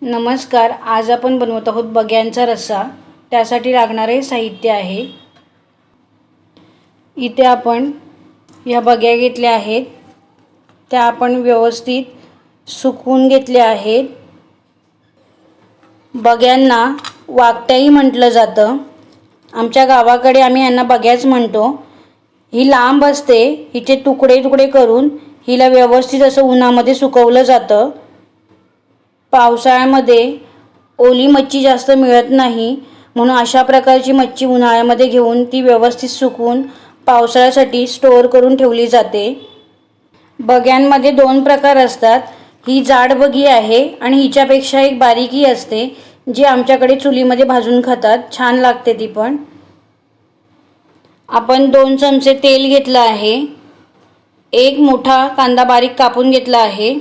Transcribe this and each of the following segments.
नमस्कार. आज आपण बनवत आहोत बग्यांचा रस्सा. त्यासाठी लागणारे साहित्य आहे. इथे आपण या बग्या घेतल्या आहेत. त्या आपण व्यवस्थित सुकवून घेतल्या आहेत. बग्यांना वाकट्याही म्हटलं जातं. आमच्या गावाकडे आम्ही यांना बग्याच म्हणतो. ही लांब असते. हिचे तुकडे तुकडे करून हिला व्यवस्थित असं उन्हामध्ये सुकवलं जातं. पावसाळ्यामध्ये ओली मच्छी जास्त मिळत नाही, म्हणून अशा प्रकारची मच्छी उन्हाळ्यामध्ये घेऊन ती व्यवस्थित सुकवून पावसाळ्यासाठी स्टोअर करून ठेवली जाते. बग्यांमध्ये दोन प्रकार असतात. ही जाड बगी आहे आणि हिच्यापेक्षा एक बारीकही असते, जी आमच्याकडे चुलीमध्ये भाजून खातात. छान लागते ती पण. आपण 2 चमचे तेल घेतलं आहे. एक मोठा कांदा बारीक कापून घेतला आहे.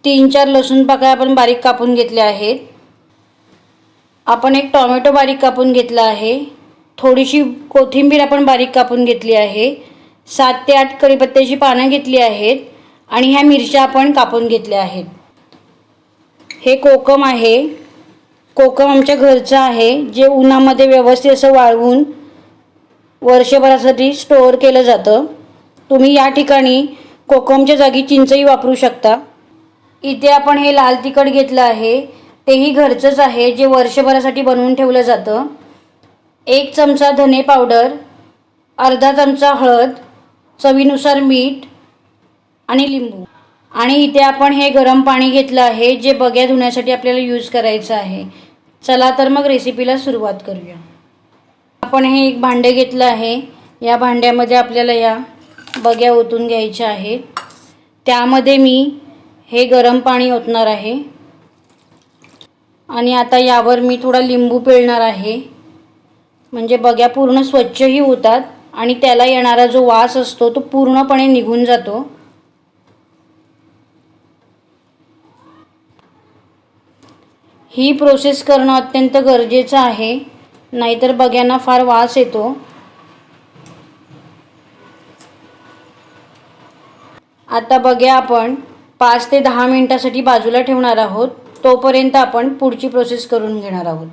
3-4 लसूण पाकळ्या आपण बारीक कापून घेतल्या आहेत. आपण एक टोमॅटो बारीक कापून घेतला आहे. थोडीशी कोथिंबीर आपण बारीक कापून घेतली आहे. 7 ते 8 कढीपत्त्याची पानं घेतली आहेत आणि ह्या मिरच्या आपण कापून घेतल्या आहेत. हे कोकम आहे. कोकम आमच्या घरचं आहे, जे उन्हामध्ये व्यवस्थित असं वाळवून वर्षभरासाठी स्टोअर केलं जातं. तुम्ही या ठिकाणी कोकमच्या जागी चिंचही वापरू शकता. इथे आपण हे लाल तिखट घेतलं आहे. तेही घरचंच आहे, जे वर्षभरासाठी बनवून ठेवलं जातं. 1 चमचा धने पावडर, अर्धा चमचा हळद, चवीनुसार मीठ आणि लिंबू. आणि इथे आपण हे गरम पाणी घेतलं आहे, जे बग्या धुण्यासाठी आपल्याला यूज करायचं आहे. चला तर मग रेसिपीला सुरुवात करूया. आपण हे एक भांडे घेतलं आहे. या भांड्यामध्ये आपल्याला या बग्या ओतून घ्यायच्या आहेत. त्यामध्ये मी हे गरम पाणी ओतणार आहे आणि आता यावर मी थोडा लिंबू पिळणार आहे, म्हणजे बग्या पूर्ण स्वच्छही होतात आणि त्याला येणारा जो वास असतो तो पूर्णपणे निघून जातो. ही प्रोसेस करणं अत्यंत गरजेचं आहे, नाहीतर बग्यांना फार वास येतो. आता बग्या आपण 5 ते 10 मिनिटांसाठी बाजूला ठेवणार आहोत. तोपर्यंत आपण पुढची प्रोसेस करून घेणार आहोत.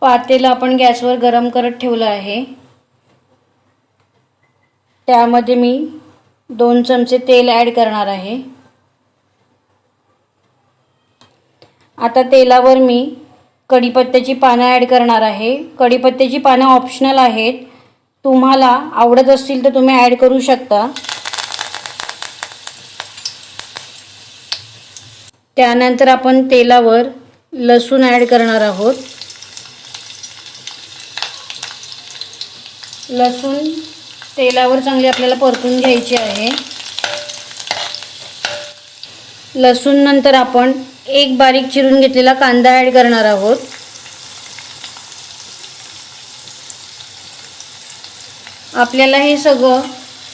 पातेलं आपण गॅसवर गरम करत ठेवलं आहे. त्यामध्ये मी 2 चमचे तेल ॲड करणार आहे. आता तेलावर मी कढीपत्त्याची पानं ॲड करणार आहे. कढीपत्त्याची पानं ऑप्शनल आहेत. तुम्हाला आवडत असतील तर तुम्ही ॲड करू शकता. त्यानंतर आपण तेलावर लसूण ॲड करणार आहोत. लसूण तेलावर चांगली आपल्याला परतून घ्यायची आहे. लसूण नंतर आपण एक बारीक चिरून घेतलेला कांदा ॲड करणार आहोत. आपल्याला हे सगळं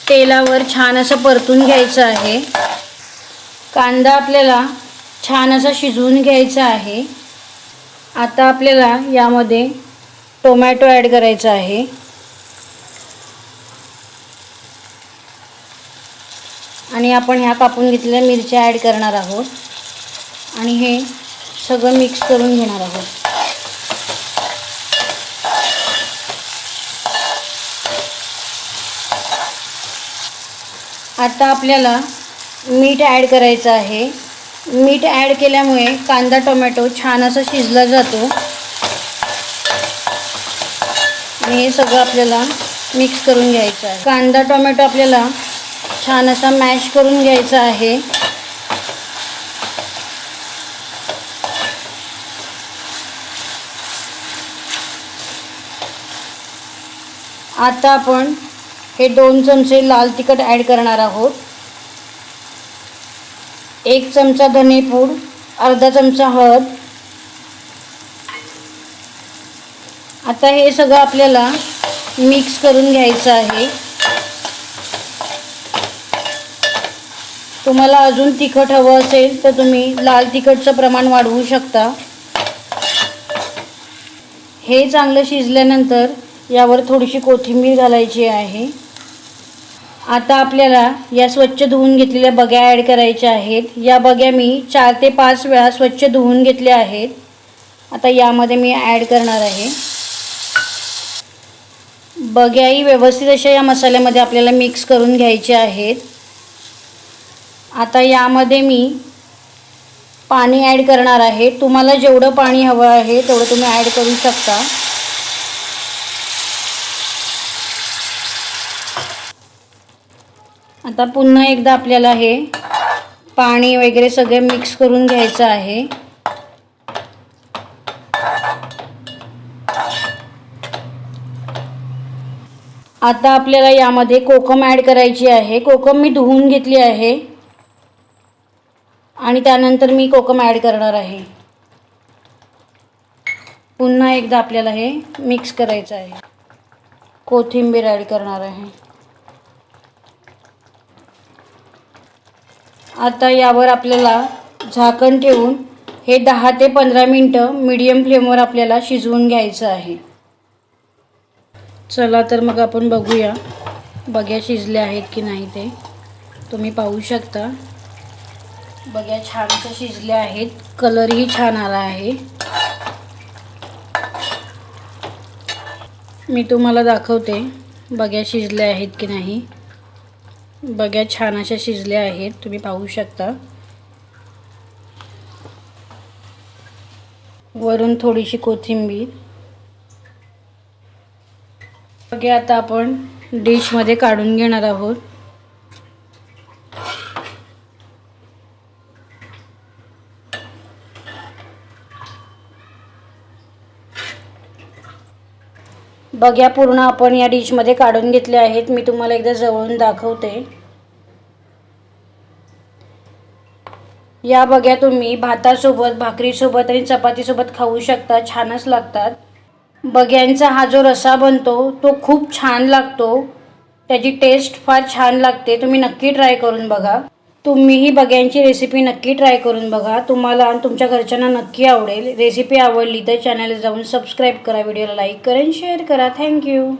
तेलावर छान असं परतून घ्यायचं आहे. कांदा आपल्याला छान असा शिजवून घ्यायचा आहे. आता आपल्याला यामध्ये टोमॅटो ॲड करायचा आहे. आणि आपण ह्या कापून घेतलेल्या मिरच्या ॲड करणार आहोत आणि हे सगळं मिक्स करून घेणार आहोत. आता आपल्याला मीठ ॲड करायचं आहे. मीठ ॲड केल्यामुळे कांदा टोमॅटो छान असा शिजला जातो आणि हे सगळं आपल्याला मिक्स करून घ्यायचं आहे. कांदा टोमॅटो आपल्याला छान असा मॅश करून घ्यायचा आहे. आता आपण हे 2 चमचे लाल तिखट ॲड करणार आहोत. 1 चमचा धनेपूड, अर्धा चमचा हळद. आता हे सगळं आपल्याला मिक्स करून घ्यायचं आहे. तुम्हाला अजून तिखट हवं असेल तर तुम्ही लाल तिखटचं प्रमाण वाढवू शकता. हे चांगलं शिजल्यानंतर यावर थोडीशी कोथिंबीर घालायची आहे. आता आपल्याला या स्वच्छ धुवून घेतलेल्या बग्या ॲड करायच्या आहेत. या बग्या मी 4 ते 5 वेळा स्वच्छ धुवून घेतल्या आहेत. आता यामध्ये मी ॲड करणार आहे. बग्याही व्यवस्थित अशा या मसाल्यामध्ये आपल्याला मिक्स करून घ्यायचे आहेत. आता यामध्ये मी पाणी ॲड करणार आहे. तुम्हाला जेवढं पाणी हवं आहे तेवढं तुम्ही ॲड करू शकता. आता पुन्हा एकदा आपल्याला हे पाणी वगैरे सगळे मिक्स करून घ्यायचं आहे. आता आपल्याला यामध्ये कोकम ॲड करायची आहे. कोकम मी धुवून घेतली आहे आणि त्यानंतर मी कोकम ॲड करणार आहे. पुन्हा एकदा आपल्याला हे मिक्स करायचं आहे. कोथिंबीर ॲड करणार आहे. आता यावर आपल्याला झाकण ठेवून हे 10 ते 15 मिनटं मीडियम फ्लेमवर आपल्याला शिजवून घ्यायचं आहे. चला तर मग आपण बघूया बग्या शिजल्या आहेत की नाही ते. तुम्ही पाहू शकता बग्या छानशा शिजल्या आहेत. कलरही छान आला आहे. मी तुम्हाला दाखवते बग्या शिजल्या आहेत की नाही. बग्या छान अशा शिजल्या आहेत. तुम्ही पाहू शकता. वरून थोडीशी कोथिंबीर. बघा आता आपण डिशमध्ये काढून घेणार आहोत. बघा पूर्ण आपण या डिशमध्ये काढून घेतले आहेत. मी तुम्हाला एकदा जवळून दाखवते. या बघा तुम्ही भातासोबत, भाकरीसोबत आणि चपातीसोबत खाऊ शकता. छानच लागतात. बग्यांचा हा जो रस्सा बनतो तो खूप छान लागतो. त्याची टेस्ट फार छान लागते. तुम्ही नक्की ट्राय करून बघा. तुम्हीही बग्यांची रेसिपी नक्की ट्राय करून बघा. तुम्हाला आणि तुमच्या घरच्यांना नक्की आवडेल. रेसिपी आवडली तर चॅनलला जाऊन सबस्क्राईब करा, व्हिडिओला लाईक करा आणि शेअर करा. थँक्यू.